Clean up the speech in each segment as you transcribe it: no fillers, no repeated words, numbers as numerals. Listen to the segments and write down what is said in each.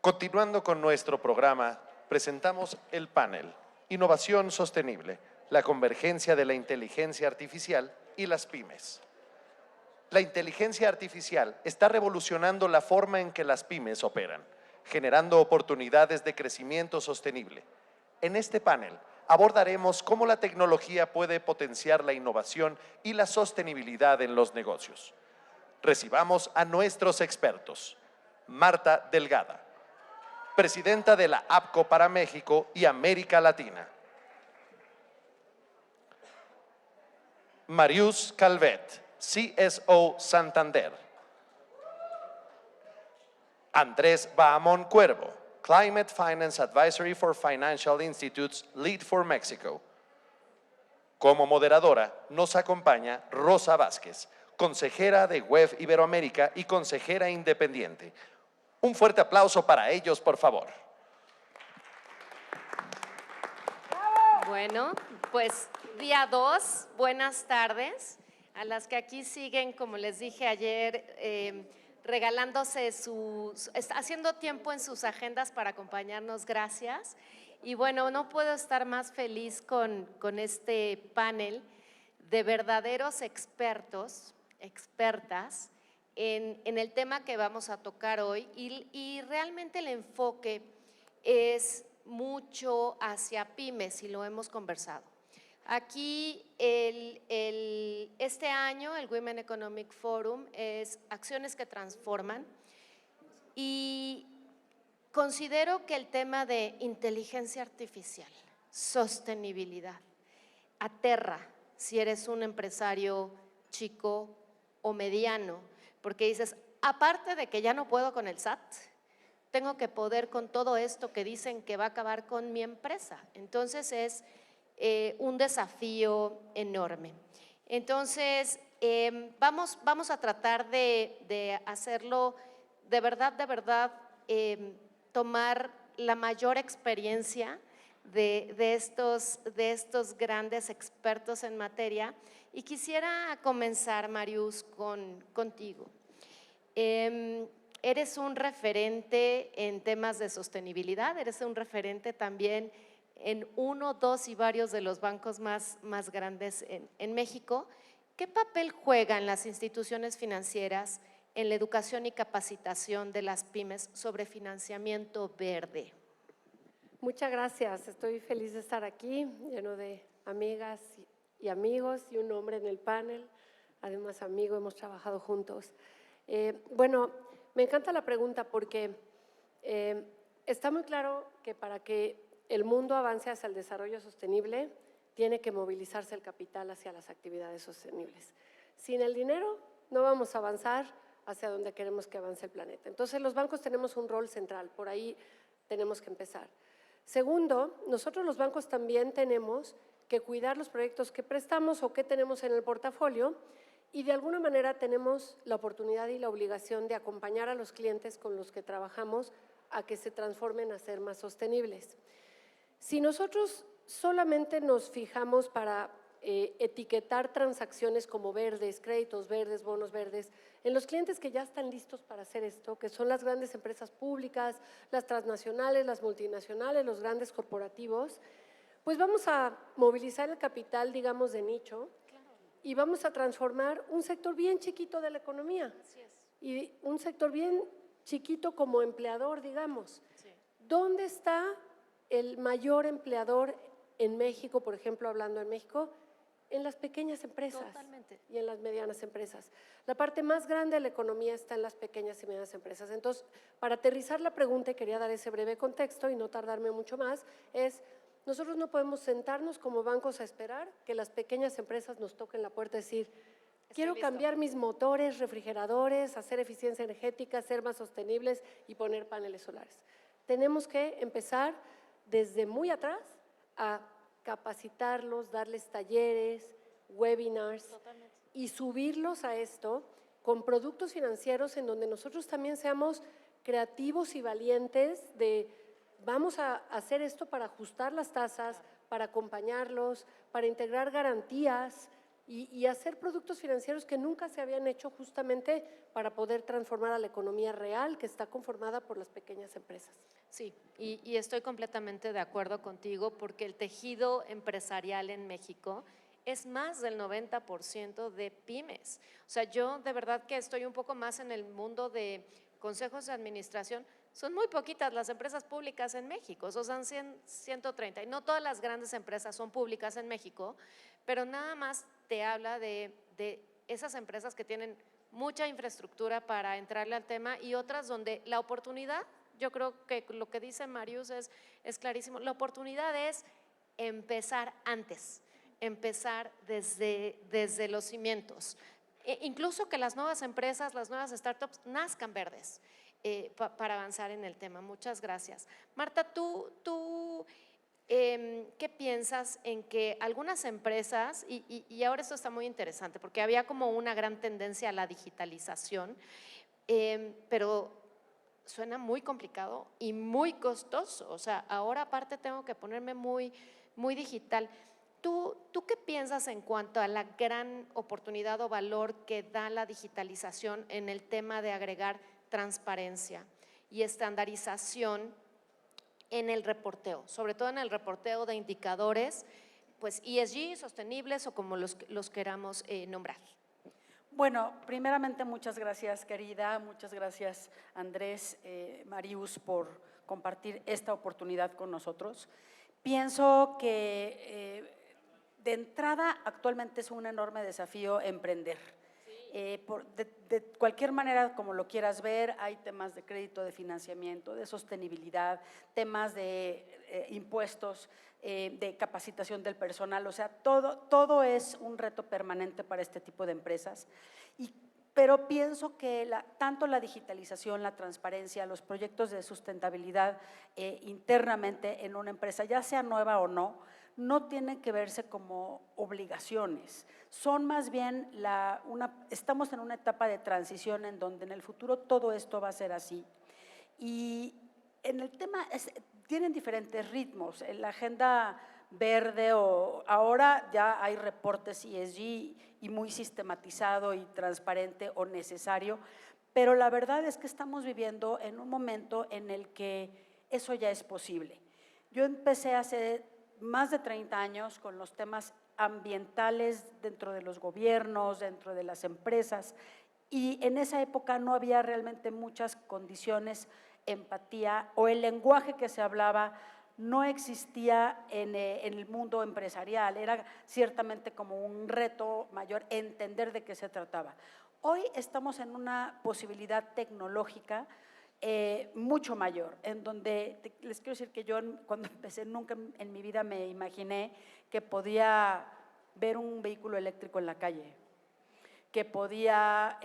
Continuando con nuestro programa, presentamos el panel Innovación Sostenible, la convergencia de la inteligencia artificial y las pymes. La inteligencia artificial está revolucionando la forma en que las pymes operan, generando oportunidades de crecimiento sostenible. En este panel abordaremos cómo la tecnología puede potenciar la innovación y la sostenibilidad en los negocios. Recibamos a nuestros expertos. Marta Delgada, presidenta de la APCO para México y América Latina. Marius Calvet, CSO Santander. Andrés Bahamón Cuervo, Climate Finance Advisory for Financial Institutes, Lead for Mexico. Como moderadora nos acompaña Rosa Vázquez, consejera de WEF Iberoamérica y consejera independiente. Un fuerte aplauso para ellos, por favor. Bueno, pues día 2, buenas tardes. A las que aquí siguen, como les dije ayer, regalándose haciendo tiempo en sus agendas para acompañarnos, gracias. Y bueno, no puedo estar más feliz con este panel de verdaderos expertos, expertas, en el tema que vamos a tocar hoy y realmente el enfoque es mucho hacia pymes y lo hemos conversado. Aquí este año el Women Economic Forum es Acciones que Transforman y considero que el tema de inteligencia artificial, sostenibilidad, aterra si eres un empresario chico o mediano, porque dices, aparte de que ya no puedo con el SAT, tengo que poder con todo esto que dicen que va a acabar con mi empresa. Entonces es un desafío enorme. Entonces vamos a tratar de hacerlo de verdad, tomar la mayor experiencia de estos grandes expertos en materia. Y quisiera comenzar, Marius, contigo. Eres un referente en temas de sostenibilidad, eres un referente también en uno, dos y varios de los bancos más grandes en México. ¿Qué papel juegan las instituciones financieras en la educación y capacitación de las pymes sobre financiamiento verde? Muchas gracias, estoy feliz de estar aquí, lleno de amigas y amigos y un hombre en el panel, además amigo, hemos trabajado juntos. Bueno, me encanta la pregunta porque está muy claro que para que el mundo avance hacia el desarrollo sostenible, tiene que movilizarse el capital hacia las actividades sostenibles. Sin el dinero no vamos a avanzar hacia donde queremos que avance el planeta. Entonces los bancos tenemos un rol central, por ahí tenemos que empezar. Segundo, nosotros los bancos también tenemos que cuidar los proyectos que prestamos o que tenemos en el portafolio y de alguna manera tenemos la oportunidad y la obligación de acompañar a los clientes con los que trabajamos a que se transformen a ser más sostenibles. Si nosotros solamente nos fijamos para etiquetar transacciones como verdes, créditos verdes, bonos verdes, en los clientes que ya están listos para hacer esto, que son las grandes empresas públicas, las transnacionales, las multinacionales, los grandes corporativos, pues vamos a movilizar el capital, digamos, de nicho y vamos a transformar un sector bien chiquito de la economía. Así es. Y un sector bien chiquito como empleador, digamos. Sí. ¿Dónde está el mayor empleador en México, por ejemplo, hablando en México? En las pequeñas empresas. Totalmente. Y en las medianas empresas. La parte más grande de la economía está en las pequeñas y medianas empresas. Entonces, para aterrizar la pregunta, y quería dar ese breve contexto y no tardarme mucho más, es nosotros no podemos sentarnos como bancos a esperar que las pequeñas empresas nos toquen la puerta y decir, quiero cambiar mis motores, refrigeradores, hacer eficiencia energética, ser más sostenibles y poner paneles solares. Tenemos que empezar desde muy atrás a capacitarlos, darles talleres, webinars. Totalmente. Y subirlos a esto con productos financieros en donde nosotros también seamos creativos y valientes de vamos a hacer esto para ajustar las tasas, para acompañarlos, para integrar garantías, y hacer productos financieros que nunca se habían hecho justamente para poder transformar a la economía real que está conformada por las pequeñas empresas. Sí, y estoy completamente de acuerdo contigo porque el tejido empresarial en México es más del 90% de pymes. O sea, yo de verdad que estoy un poco más en el mundo de consejos de administración. Son muy poquitas las empresas públicas en México, o sea, son 130. Y no todas las grandes empresas son públicas en México, pero nada más te habla de esas empresas que tienen mucha infraestructura para entrarle al tema y otras donde la oportunidad, yo creo que lo que dice Marius es clarísimo, la oportunidad es empezar antes, empezar desde los cimientos. Incluso que las nuevas empresas, las nuevas startups nazcan verdes para avanzar en el tema. Muchas gracias. Marta, tú ¿qué piensas en que algunas empresas, y ahora esto está muy interesante, porque había como una gran tendencia a la digitalización, pero suena muy complicado y muy costoso, o sea, ahora aparte tengo que ponerme muy digital. ¿Tú qué piensas en cuanto a la gran oportunidad o valor que da la digitalización en el tema de agregar transparencia y estandarización en el reporteo, sobre todo en el reporteo de indicadores, pues ESG, sostenibles o como los queramos nombrar? Bueno, primeramente muchas gracias, querida, muchas gracias Andrés, Marius, por compartir esta oportunidad con nosotros. Pienso que de entrada actualmente es un enorme desafío emprender. De cualquier manera, como lo quieras ver, hay temas de crédito, de financiamiento, de sostenibilidad, temas de impuestos, de capacitación del personal, o sea, todo es un reto permanente para este tipo de empresas. Pero pienso que tanto la digitalización, la transparencia, los proyectos de sustentabilidad internamente en una empresa, ya sea nueva o no tienen que verse como obligaciones, son más bien estamos en una etapa de transición en donde en el futuro todo esto va a ser así. Y en el tema, tienen diferentes ritmos, en la agenda verde ahora ya hay reportes ESG y muy sistematizado y transparente o necesario, pero la verdad es que estamos viviendo en un momento en el que eso ya es posible. Yo empecé hace más de 30 años con los temas ambientales dentro de los gobiernos, dentro de las empresas, y en esa época no había realmente muchas condiciones, empatía o el lenguaje que se hablaba no existía en el mundo empresarial, era ciertamente como un reto mayor entender de qué se trataba. Hoy estamos en una posibilidad tecnológica mucho mayor, en donde les quiero decir que yo cuando empecé nunca en mi vida me imaginé que podía ver un vehículo eléctrico en la calle, que podía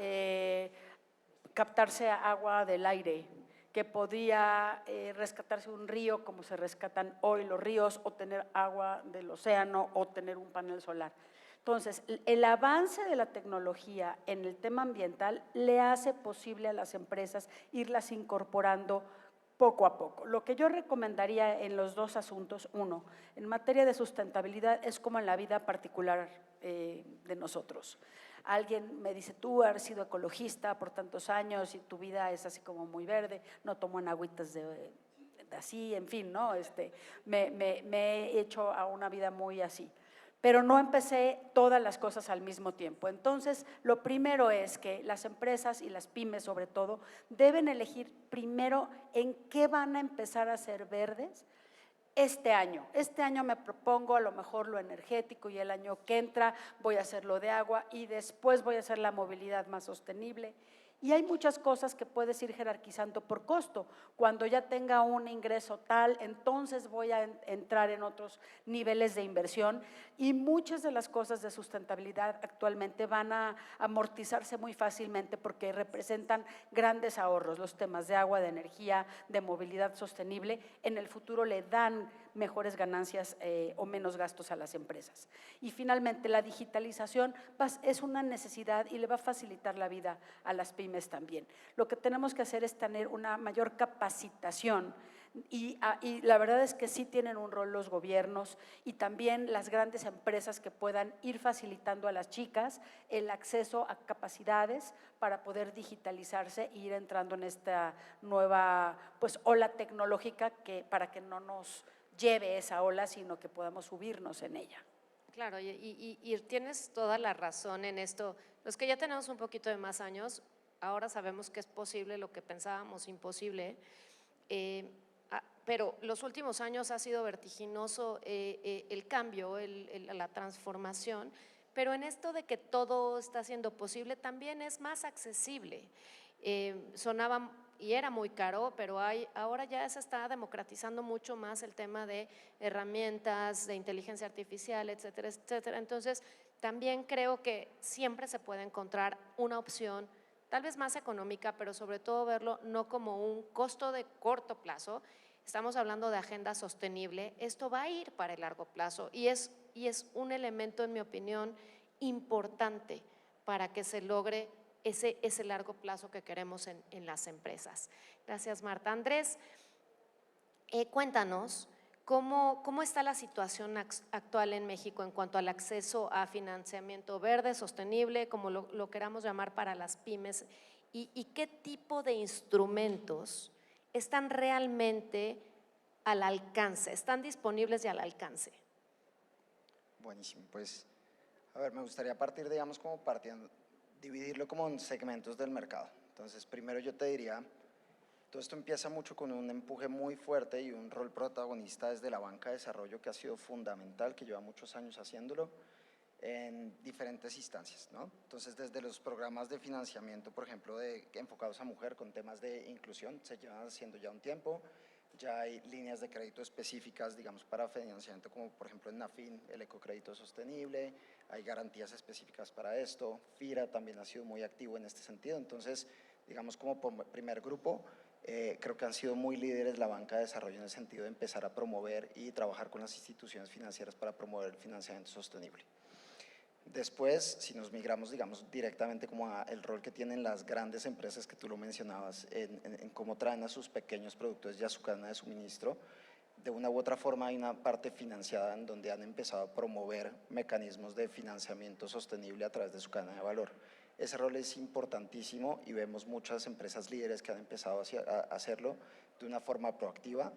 captarse agua del aire, que podía rescatarse un río como se rescatan hoy los ríos, o tener agua del océano, o tener un panel solar. Entonces, el avance de la tecnología en el tema ambiental le hace posible a las empresas irlas incorporando poco a poco. Lo que yo recomendaría en los dos asuntos, uno, en materia de sustentabilidad es como en la vida particular de nosotros. Alguien me dice, tú has sido ecologista por tantos años y tu vida es así como muy verde, no tomo en agüitas de así, en fin, ¿no? Me he hecho a una vida muy así. Pero no empecé todas las cosas al mismo tiempo. Entonces, lo primero es que las empresas y las pymes, sobre todo, deben elegir primero en qué van a empezar a ser verdes este año. Este año me propongo a lo mejor lo energético y el año que entra voy a hacer lo de agua y después voy a hacer la movilidad más sostenible. Y hay muchas cosas que puedes ir jerarquizando por costo. Cuando ya tenga un ingreso tal, entonces voy a entrar en otros niveles de inversión y muchas de las cosas de sustentabilidad actualmente van a amortizarse muy fácilmente porque representan grandes ahorros. Los temas de agua, de energía, de movilidad sostenible, en el futuro le dan mejores ganancias o menos gastos a las empresas. Y finalmente, la digitalización es una necesidad y le va a facilitar la vida a las pymes también. Lo que tenemos que hacer es tener una mayor capacitación Y la verdad es que sí tienen un rol los gobiernos y también las grandes empresas que puedan ir facilitando a las chicas el acceso a capacidades para poder digitalizarse e ir entrando en esta nueva pues ola tecnológica para que no nos lleve esa ola, sino que podamos subirnos en ella. Claro, y tienes toda la razón en esto. Los que ya tenemos un poquito de más años, ahora sabemos que es posible lo que pensábamos imposible, pero los últimos años ha sido vertiginoso el cambio, la transformación, pero en esto de que todo está siendo posible también es más accesible. Sonaba y era muy caro, pero ahora ya se está democratizando mucho más el tema de herramientas, de inteligencia artificial, etcétera, etcétera. Entonces, también creo que siempre se puede encontrar una opción, tal vez más económica, pero sobre todo verlo no como un costo de corto plazo. Estamos hablando de agenda sostenible, esto va a ir para el largo plazo y es un elemento, en mi opinión, importante para que se logre ese largo plazo que queremos en las empresas. Gracias, Marta. Andrés, cuéntanos cómo está la situación actual en México en cuanto al acceso a financiamiento verde, sostenible, como lo queramos llamar, para las pymes, y qué tipo de instrumentos están realmente al alcance, están disponibles y al alcance. Buenísimo, pues a ver, me gustaría partir, digamos, como partiendo, dividirlo como en segmentos del mercado. Entonces, primero yo te diría, todo esto empieza mucho con un empuje muy fuerte y un rol protagonista desde la banca de desarrollo que ha sido fundamental, que lleva muchos años haciéndolo en diferentes instancias, ¿no? Entonces, desde los programas de financiamiento, por ejemplo, enfocados a mujer con temas de inclusión, se llevan haciendo ya un tiempo. Ya hay líneas de crédito específicas, digamos, para financiamiento, como por ejemplo en Nafin, el ecocrédito sostenible, hay garantías específicas para esto. FIRA también ha sido muy activo en este sentido. Entonces, digamos, como primer grupo, creo que han sido muy líderes la banca de desarrollo en el sentido de empezar a promover y trabajar con las instituciones financieras para promover el financiamiento sostenible. Después, si nos migramos, digamos, directamente como a el rol que tienen las grandes empresas que tú lo mencionabas, en cómo traen a sus pequeños productores y a su cadena de suministro, de una u otra forma hay una parte financiada en donde han empezado a promover mecanismos de financiamiento sostenible a través de su cadena de valor. Ese rol es importantísimo y vemos muchas empresas líderes que han empezado a hacerlo de una forma proactiva.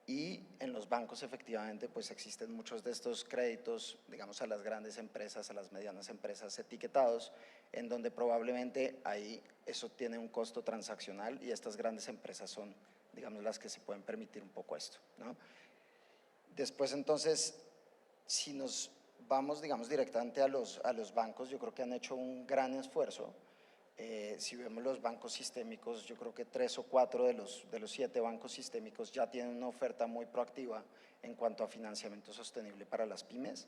Y en los bancos efectivamente pues existen muchos de estos créditos, digamos, a las grandes empresas, a las medianas empresas etiquetados, en donde probablemente ahí eso tiene un costo transaccional y estas grandes empresas son, digamos, las que se pueden permitir un poco esto, ¿no? Después entonces, si nos vamos, digamos, directamente a los bancos, yo creo que han hecho un gran esfuerzo. Si vemos los bancos sistémicos, yo creo que 3 o 4 de los 7 bancos sistémicos ya tienen una oferta muy proactiva en cuanto a financiamiento sostenible para las pymes.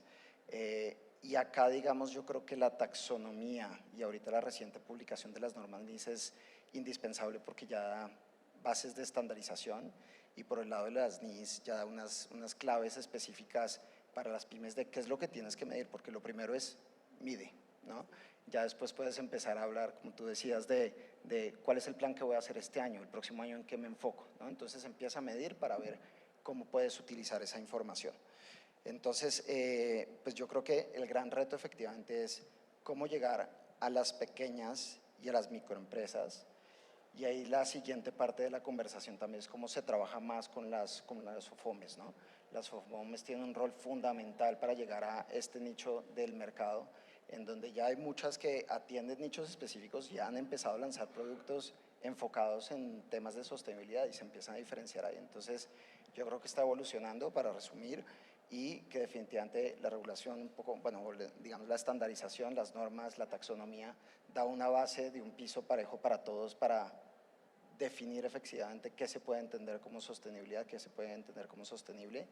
Y acá, digamos, yo creo que la taxonomía y ahorita la reciente publicación de las normas NIS es indispensable porque ya da bases de estandarización y por el lado de las NIS ya da unas claves específicas para las pymes de qué es lo que tienes que medir, porque lo primero es mide, ¿no? Ya después puedes empezar a hablar, como tú decías, de cuál es el plan que voy a hacer este año, el próximo año en qué me enfoco, ¿no? Entonces empieza a medir para ver cómo puedes utilizar esa información. Entonces, pues yo creo que el gran reto efectivamente es cómo llegar a las pequeñas y a las microempresas. Y ahí la siguiente parte de la conversación también es cómo se trabaja más con las OFOMES, ¿no? Las OFOMES tienen un rol fundamental para llegar a este nicho del mercado, en donde ya hay muchas que atienden nichos específicos y han empezado a lanzar productos enfocados en temas de sostenibilidad y se empiezan a diferenciar ahí. Entonces, yo creo que está evolucionando, para resumir, y que definitivamente la regulación un poco, bueno, digamos la estandarización, las normas, la taxonomía, da una base de un piso parejo para todos para definir efectivamente qué se puede entender como sostenibilidad, qué se puede entender como sostenible.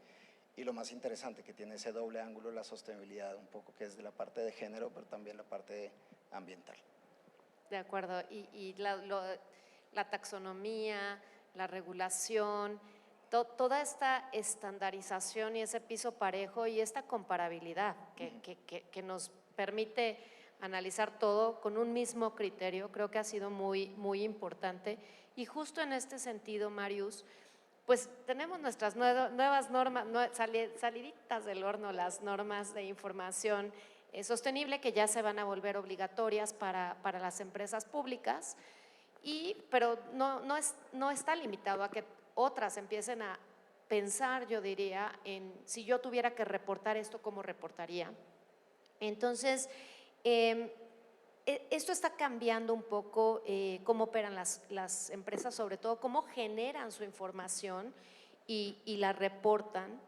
Y lo más interesante, que tiene ese doble ángulo, la sostenibilidad, un poco que es de la parte de género, pero también la parte ambiental. De acuerdo, y la taxonomía, la regulación, toda esta estandarización y ese piso parejo y esta comparabilidad que nos permite analizar todo con un mismo criterio, creo que ha sido muy, muy importante. Y justo en este sentido, Marius, pues tenemos nuestras nuevas normas, saliditas del horno, las normas de información sostenible que ya se van a volver obligatorias para las empresas públicas, pero no está limitado a que otras empiecen a pensar, yo diría, en si yo tuviera que reportar esto, ¿cómo reportaría? Entonces, esto está cambiando un poco cómo operan las empresas, sobre todo cómo generan su información y la reportan.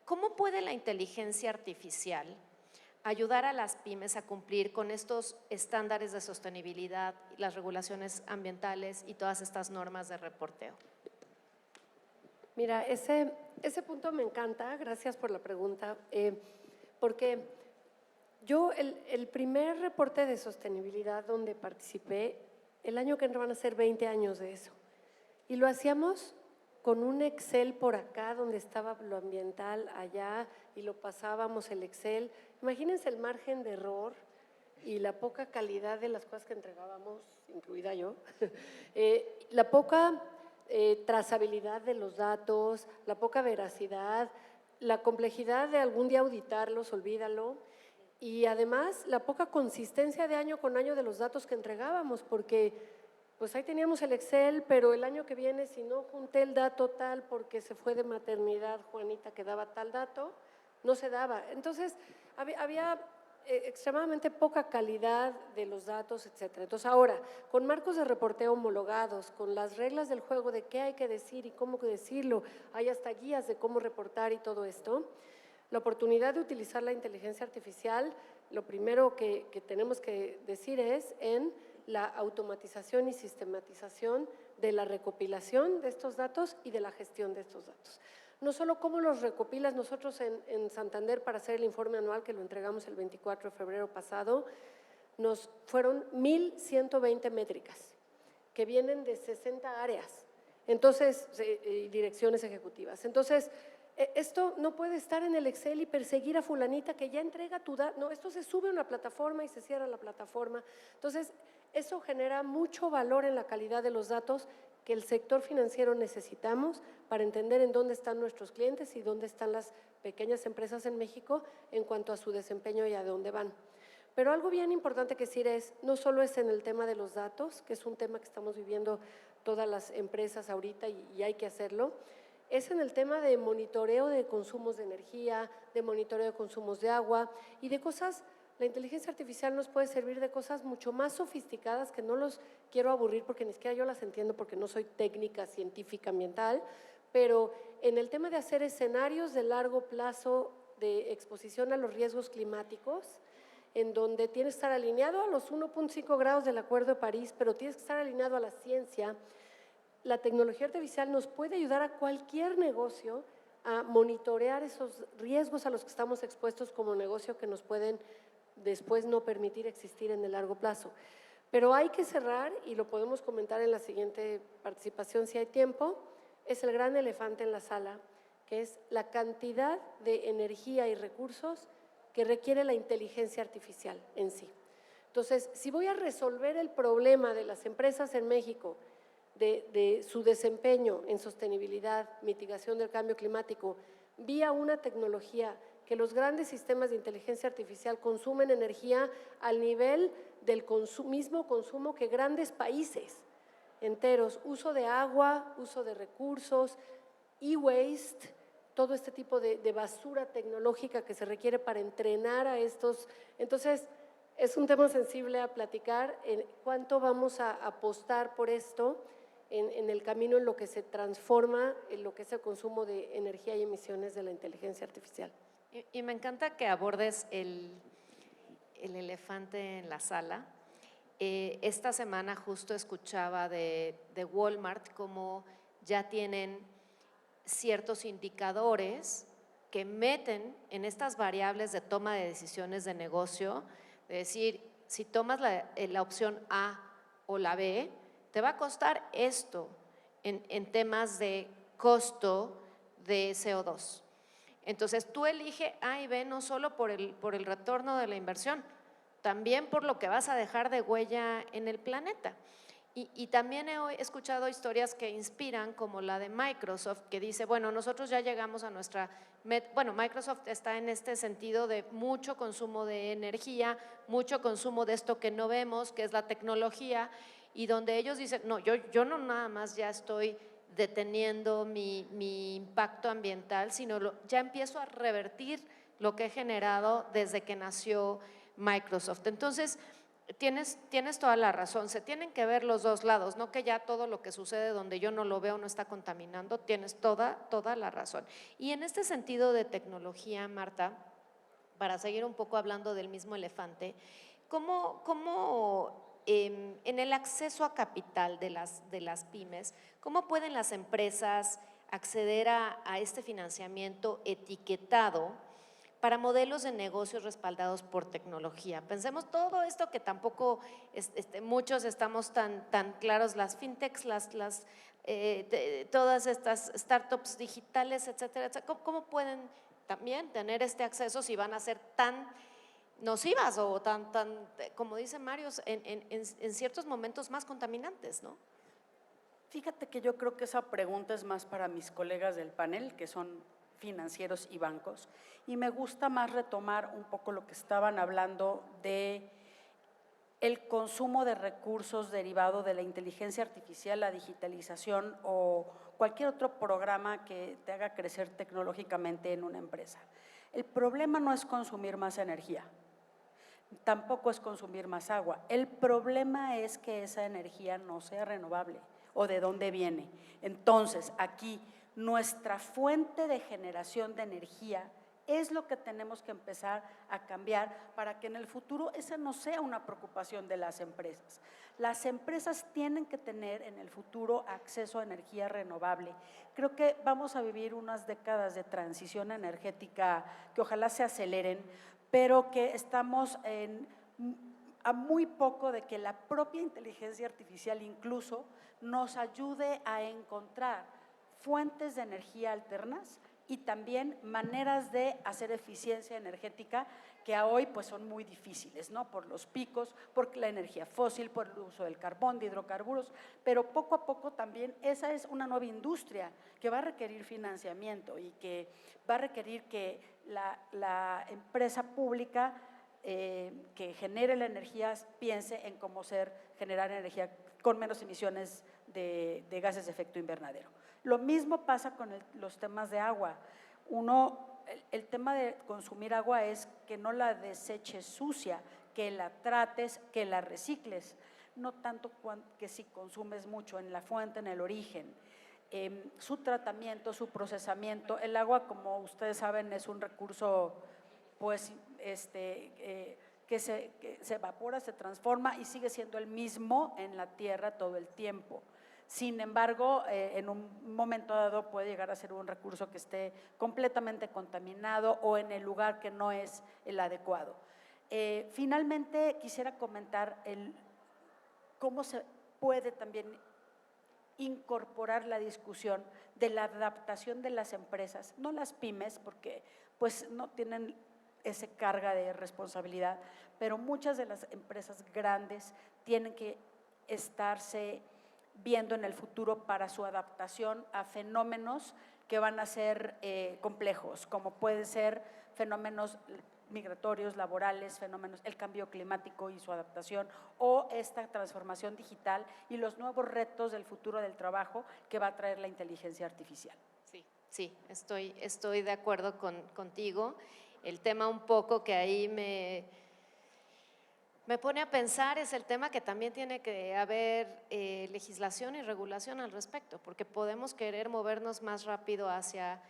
¿Cómo puede la inteligencia artificial ayudar a las pymes a cumplir con estos estándares de sostenibilidad, las regulaciones ambientales y todas estas normas de reporteo? Mira, ese punto me encanta, gracias por la pregunta, porque yo el primer reporte de sostenibilidad donde participé, el año que entra van a ser 20 años de eso, y lo hacíamos con un Excel por acá donde estaba lo ambiental allá y lo pasábamos el Excel. Imagínense el margen de error y la poca calidad de las cosas que entregábamos, incluida yo, la poca trazabilidad de los datos, la poca veracidad, la complejidad de algún día auditarlos, olvídalo, y además la poca consistencia de año con año de los datos que entregábamos, porque pues ahí teníamos el Excel, pero el año que viene si no junté el dato tal porque se fue de maternidad Juanita que daba tal dato, no se daba. Entonces había extremadamente poca calidad de los datos, etcétera. Entonces ahora, con marcos de reporteo homologados, con las reglas del juego de qué hay que decir y cómo decirlo, hay hasta guías de cómo reportar y todo esto, la oportunidad de utilizar la inteligencia artificial, lo primero que tenemos que decir es en la automatización y sistematización de la recopilación de estos datos y de la gestión de estos datos. No solo cómo los recopilas, nosotros en Santander para hacer el informe anual que lo entregamos el 24 de febrero pasado, nos fueron 1,120 métricas que vienen de 60 áreas, entonces, direcciones ejecutivas. Entonces, esto no puede estar en el Excel y perseguir a fulanita que ya entrega tu dato, no, esto se sube a una plataforma y se cierra la plataforma. Entonces, eso genera mucho valor en la calidad de los datos que el sector financiero necesitamos para entender en dónde están nuestros clientes y dónde están las pequeñas empresas en México en cuanto a su desempeño y a dónde van. Pero algo bien importante que decir es, no solo es en el tema de los datos, que es un tema que estamos viviendo todas las empresas ahorita y hay que hacerlo, es en el tema de monitoreo de consumos de energía, de monitoreo de consumos de agua y de cosas. La inteligencia artificial nos puede servir de cosas mucho más sofisticadas que no los quiero aburrir porque ni siquiera yo las entiendo porque no soy técnica científica ambiental, pero en el tema de hacer escenarios de largo plazo de exposición a los riesgos climáticos, en donde tienes que estar alineado a los 1.5 grados del Acuerdo de París, pero tienes que estar alineado a la ciencia. La tecnología artificial nos puede ayudar a cualquier negocio a monitorear esos riesgos a los que estamos expuestos como negocio que nos pueden después no permitir existir en el largo plazo. Pero hay que cerrar, y lo podemos comentar en la siguiente participación si hay tiempo, es el gran elefante en la sala, que es la cantidad de energía y recursos que requiere la inteligencia artificial en sí. Entonces, si voy a resolver el problema de las empresas en México, de su desempeño en sostenibilidad, mitigación del cambio climático, vía una tecnología que los grandes sistemas de inteligencia artificial consumen energía al nivel del mismo consumo que grandes países enteros, uso de agua, uso de recursos, e-waste, todo este tipo de basura tecnológica que se requiere para entrenar a estos. Entonces, es un tema sensible a platicar en cuánto vamos a apostar por esto en el camino en lo que se transforma en lo que es el consumo de energía y emisiones de la inteligencia artificial. Y me encanta que abordes el elefante en la sala. Esta semana justo escuchaba de Walmart cómo ya tienen ciertos indicadores que meten en estas variables de toma de decisiones de negocio, de decir, si tomas la opción A o la B, te va a costar esto en temas de costo de CO2. Entonces, tú elige A y B no solo por el retorno de la inversión, también por lo que vas a dejar de huella en el planeta. Y también he escuchado historias que inspiran, como la de Microsoft, que dice, bueno, nosotros ya llegamos a nuestra… Bueno, Microsoft está en este sentido de mucho consumo de energía, mucho consumo de esto que no vemos, que es la tecnología, y donde ellos dicen, no, yo no nada más ya estoy deteniendo mi impacto ambiental, sino ya empiezo a revertir lo que he generado desde que nació Microsoft. Entonces, tienes toda la razón, se tienen que ver los dos lados, no que ya todo lo que sucede donde yo no lo veo no está contaminando, tienes toda la razón. Y en este sentido de tecnología, Marta, para seguir un poco hablando del mismo elefante, ¿cómo en el acceso a capital de las pymes, cómo pueden las empresas acceder a este financiamiento etiquetado para modelos de negocios respaldados por tecnología? Pensemos todo esto que tampoco muchos estamos tan claros, las fintechs, todas estas startups digitales, etcétera, etcétera. ¿Cómo pueden también tener este acceso si van a ser tan nocivas o como dice Mario, en ciertos momentos más contaminantes, ¿no? Fíjate que yo creo que esa pregunta es más para mis colegas del panel, que son financieros y bancos, y me gusta más retomar un poco lo que estaban hablando de el consumo de recursos derivado de la inteligencia artificial, la digitalización o cualquier otro programa que te haga crecer tecnológicamente en una empresa. El problema no es consumir más energía, tampoco es consumir más agua. El problema es que esa energía no sea renovable o de dónde viene. Entonces, aquí nuestra fuente de generación de energía es lo que tenemos que empezar a cambiar para que en el futuro esa no sea una preocupación de las empresas. Las empresas tienen que tener en el futuro acceso a energía renovable. Creo que vamos a vivir unas décadas de transición energética que ojalá se aceleren, pero que estamos a muy poco de que la propia inteligencia artificial incluso nos ayude a encontrar fuentes de energía alternas y también maneras de hacer eficiencia energética que a hoy pues son muy difíciles, ¿no? Por los picos, por la energía fósil, por el uso del carbón, de hidrocarburos, pero poco a poco también esa es una nueva industria que va a requerir financiamiento y que va a requerir que la empresa pública que genere la energía piense en cómo generar energía con menos emisiones de gases de efecto invernadero. Lo mismo pasa con los temas de agua. El tema de consumir agua es que no la deseches sucia, que la trates, que la recicles, no tanto que si consumes mucho en la fuente, en el origen. Su tratamiento, su procesamiento. El agua, como ustedes saben, es un recurso pues, que se evapora, se transforma y sigue siendo el mismo en la tierra todo el tiempo. Sin embargo, en un momento dado puede llegar a ser un recurso que esté completamente contaminado o en el lugar que no es el adecuado. Finalmente, quisiera comentar cómo se puede también incorporar la discusión de la adaptación de las empresas, no las pymes, porque pues no tienen esa carga de responsabilidad, pero muchas de las empresas grandes tienen que estarse viendo en el futuro para su adaptación a fenómenos que van a ser complejos, como pueden ser fenómenos migratorios, laborales, fenómenos, el cambio climático y su adaptación, o esta transformación digital y los nuevos retos del futuro del trabajo que va a traer la inteligencia artificial. Sí, estoy de acuerdo contigo. El tema un poco que ahí me pone a pensar es el tema que también tiene que haber legislación y regulación al respecto, porque podemos querer movernos más rápido hacia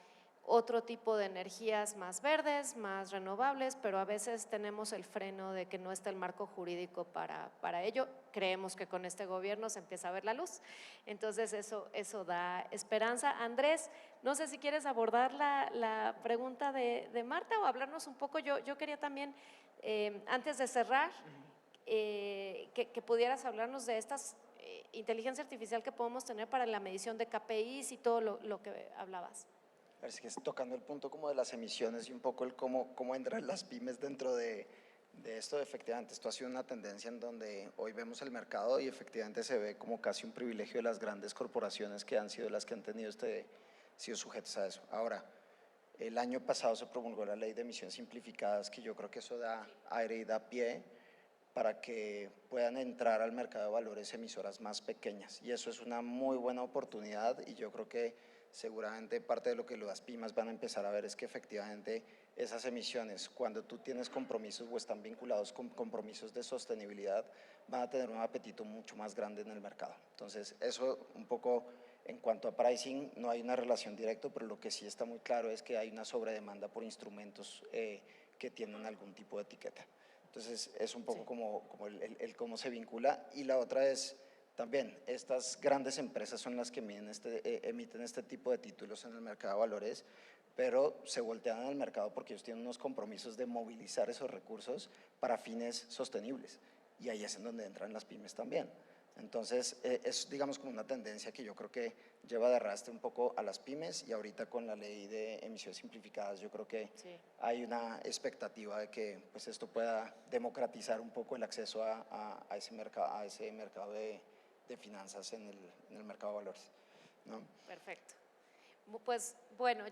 otro tipo de energías más verdes, más renovables, pero a veces tenemos el freno de que no está el marco jurídico para ello. Creemos que con este gobierno se empieza a ver la luz, entonces eso da esperanza. Andrés, no sé si quieres abordar la pregunta de Marta o hablarnos un poco. Yo quería también, antes de cerrar, que pudieras hablarnos de estas inteligencia artificial que podemos tener para la medición de KPIs y todo lo que hablabas. A ver, si es tocando el punto como de las emisiones y un poco el cómo entran las pymes dentro de De esto, efectivamente, esto ha sido una tendencia en donde hoy vemos el mercado y efectivamente se ve como casi un privilegio de las grandes corporaciones que han sido las que han tenido sido sujetas a eso. Ahora, el año pasado se promulgó la ley de emisiones simplificadas, que yo creo que eso da aire y da pie para que puedan entrar al mercado de valores emisoras más pequeñas. Y eso es una muy buena oportunidad y yo creo que seguramente parte de lo que las pymes van a empezar a ver es que efectivamente esas emisiones, cuando tú tienes compromisos o están vinculados con compromisos de sostenibilidad, van a tener un apetito mucho más grande en el mercado. Entonces, eso un poco en cuanto a pricing, no hay una relación directa, pero lo que sí está muy claro es que hay una sobredemanda por instrumentos que tienen algún tipo de etiqueta. Entonces, es un poco como el cómo se vincula. Y la otra es también, estas grandes empresas son las que emiten este tipo de títulos en el mercado de valores, pero se voltean en el mercado porque ellos tienen unos compromisos de movilizar esos recursos para fines sostenibles. Y ahí es en donde entran las pymes también. Entonces, es digamos como una tendencia que yo creo que lleva de arrastre un poco a las pymes y ahorita con la ley de emisiones simplificadas yo creo que hay una expectativa de que pues, esto pueda democratizar un poco el acceso a ese mercado de finanzas en el mercado de valores, ¿no? Perfecto. Pues bueno,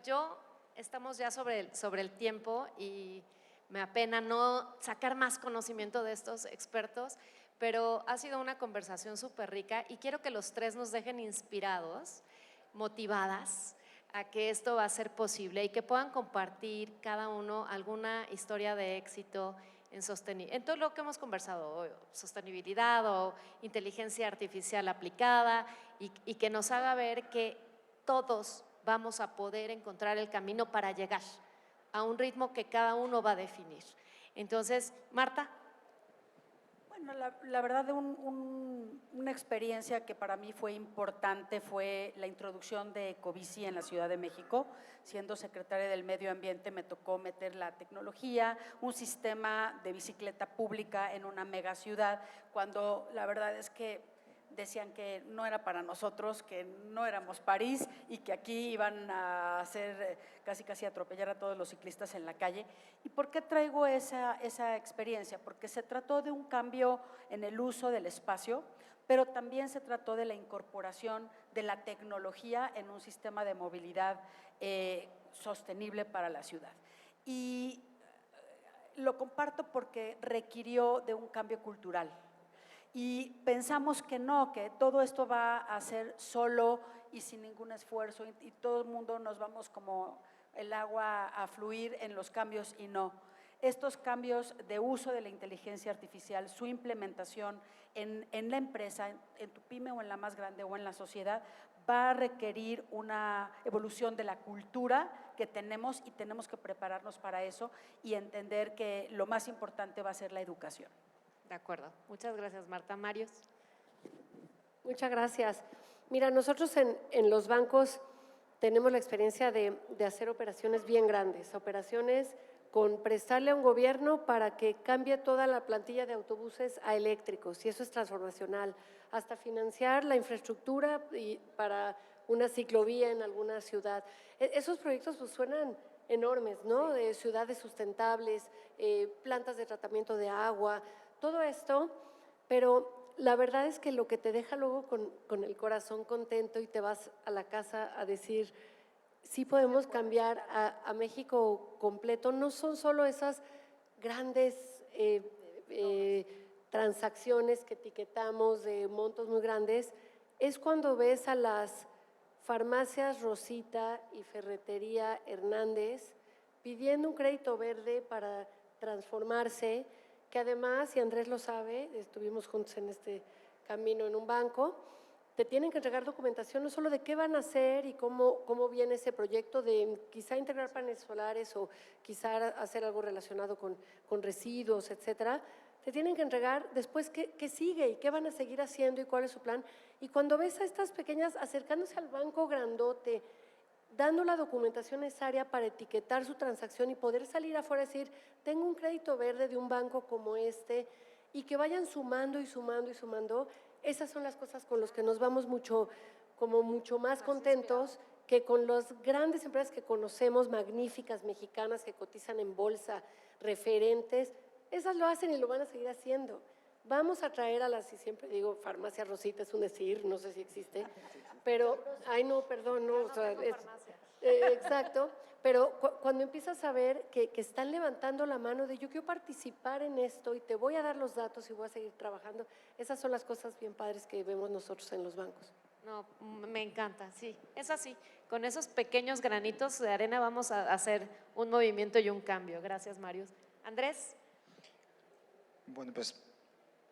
estamos ya sobre el tiempo y me apena no sacar más conocimiento de estos expertos, pero ha sido una conversación súper rica y quiero que los tres nos dejen inspirados, motivadas a que esto va a ser posible y que puedan compartir cada uno alguna historia de éxito en todo lo que hemos conversado, sostenibilidad o inteligencia artificial aplicada y que nos haga ver que todos vamos a poder encontrar el camino para llegar a un ritmo que cada uno va a definir. Entonces, Marta. Bueno, la verdad, una experiencia que para mí fue importante fue la introducción de Ecobici en la Ciudad de México. Siendo secretaria del Medio Ambiente me tocó meter la tecnología, un sistema de bicicleta pública en una megaciudad, cuando la verdad es que decían que no era para nosotros, que no éramos París y que aquí iban a hacer casi atropellar a todos los ciclistas en la calle. ¿Y por qué traigo esa experiencia? Porque se trató de un cambio en el uso del espacio, pero también se trató de la incorporación de la tecnología en un sistema de movilidad sostenible para la ciudad. Y lo comparto porque requirió de un cambio cultural. Y pensamos que no, que todo esto va a ser solo y sin ningún esfuerzo y todo el mundo nos vamos como el agua a fluir en los cambios y no. Estos cambios de uso de la inteligencia artificial, su implementación en la empresa, en tu pyme o en la más grande o en la sociedad, va a requerir una evolución de la cultura que tenemos y tenemos que prepararnos para eso y entender que lo más importante va a ser la educación. De acuerdo. Muchas gracias, Marta. Marius. Muchas gracias. Mira, nosotros en los bancos tenemos la experiencia de hacer operaciones bien grandes, operaciones con prestarle a un gobierno para que cambie toda la plantilla de autobuses a eléctricos, y eso es transformacional, hasta financiar la infraestructura para una ciclovía en alguna ciudad. Esos proyectos pues suenan enormes, ¿no? De ciudades sustentables, plantas de tratamiento de agua, todo esto, pero la verdad es que lo que te deja luego con el corazón contento y te vas a la casa a decir, sí podemos cambiar a México completo, no son solo esas grandes transacciones que etiquetamos de montos muy grandes, es cuando ves a las farmacias Rosita y Ferretería Hernández pidiendo un crédito verde para transformarse, que además, y Andrés lo sabe, estuvimos juntos en este camino en un banco, te tienen que entregar documentación no solo de qué van a hacer y cómo viene ese proyecto de quizá integrar paneles solares o quizá hacer algo relacionado con residuos, etcétera. Te tienen que entregar después qué sigue y qué van a seguir haciendo y cuál es su plan. Y cuando ves a estas pequeñas acercándose al banco grandote, dando la documentación necesaria para etiquetar su transacción y poder salir afuera y decir, tengo un crédito verde de un banco como este, y que vayan sumando y sumando y sumando, esas son las cosas con las que nos vamos mucho más contentos que con las grandes empresas que conocemos, magníficas, mexicanas, que cotizan en bolsa, referentes, esas lo hacen y lo van a seguir haciendo. Vamos a traer a las, y siempre digo, Farmacia Rosita, es un decir, no sé si existe, pero, ay no, perdón, no, o sea, exacto, pero cuando empiezas a ver que están levantando la mano de yo quiero participar en esto y te voy a dar los datos y voy a seguir trabajando, esas son las cosas bien padres que vemos nosotros en los bancos. No, me encanta, sí, es así. Con esos pequeños granitos de arena vamos a hacer un movimiento y un cambio. Gracias, Marius. Andrés. Bueno, pues,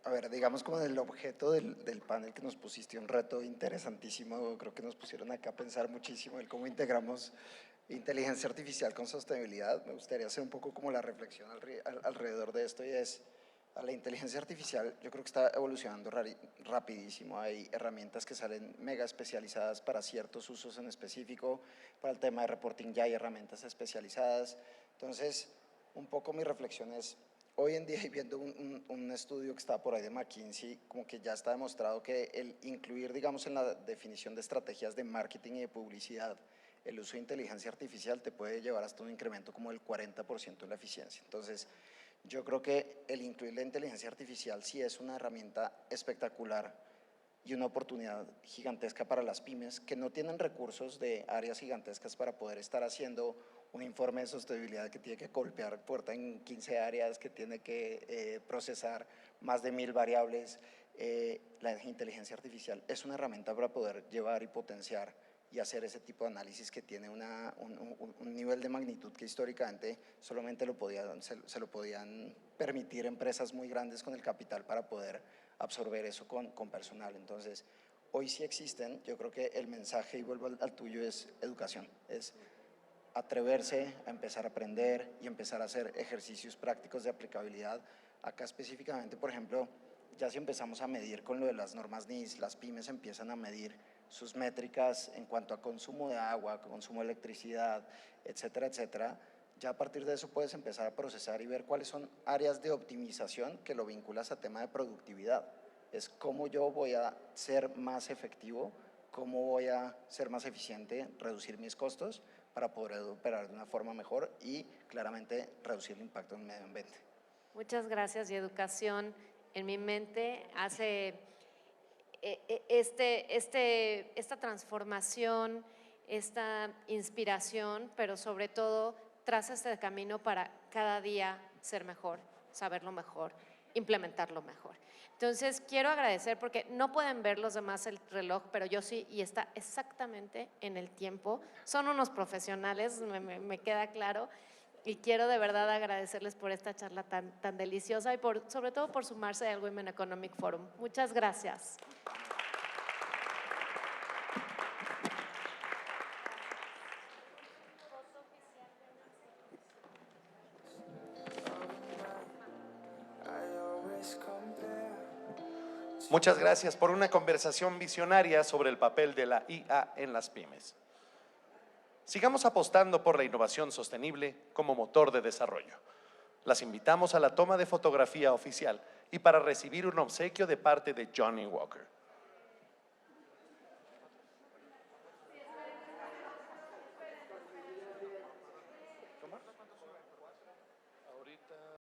a ver, digamos como el objeto del panel que nos pusiste, un reto interesantísimo, creo que nos pusieron acá a pensar muchísimo el cómo integramos inteligencia artificial con sostenibilidad. Me gustaría hacer un poco como la reflexión alrededor de esto y es, a la inteligencia artificial yo creo que está evolucionando rapidísimo, hay herramientas que salen mega especializadas para ciertos usos en específico, para el tema de reporting ya hay herramientas especializadas, entonces un poco mi reflexión es, hoy en día y viendo un estudio que está por ahí de McKinsey, como que ya está demostrado que el incluir, digamos, en la definición de estrategias de marketing y de publicidad, el uso de inteligencia artificial te puede llevar hasta un incremento como del 40% en la eficiencia. Entonces, yo creo que el incluir la inteligencia artificial sí es una herramienta espectacular y una oportunidad gigantesca para las pymes que no tienen recursos de áreas gigantescas para poder estar haciendo un informe de sostenibilidad que tiene que golpear puerta en 15 áreas, que tiene que procesar más de 1000 variables. La inteligencia artificial es una herramienta para poder llevar y potenciar y hacer ese tipo de análisis que tiene un nivel de magnitud que históricamente solamente se lo podían permitir empresas muy grandes con el capital para poder absorber eso con personal. Entonces, hoy sí existen, yo creo que el mensaje, y vuelvo al tuyo, es educación, es atreverse a empezar a aprender y empezar a hacer ejercicios prácticos de aplicabilidad. Acá específicamente, por ejemplo, ya si empezamos a medir con lo de las normas NIS, las pymes empiezan a medir sus métricas en cuanto a consumo de agua, consumo de electricidad, etcétera, etcétera. Ya a partir de eso puedes empezar a procesar y ver cuáles son áreas de optimización que lo vinculas a tema de productividad. Es cómo yo voy a ser más efectivo, cómo voy a ser más eficiente, reducir mis costos para poder operar de una forma mejor y claramente reducir el impacto en el medio ambiente. Muchas gracias. Y educación en mi mente hace esta transformación, esta inspiración, pero sobre todo traza este camino para cada día ser mejor, saberlo mejor, implementarlo mejor. Entonces, quiero agradecer porque no pueden ver los demás el reloj, pero yo sí, y está exactamente en el tiempo. Son unos profesionales, me queda claro, y quiero de verdad agradecerles por esta charla tan deliciosa y sobre todo por sumarse al Women Economic Forum. Muchas gracias. Muchas gracias por una conversación visionaria sobre el papel de la IA en las pymes. Sigamos apostando por la innovación sostenible como motor de desarrollo. Las invitamos a la toma de fotografía oficial y para recibir un obsequio de parte de Johnnie Walker.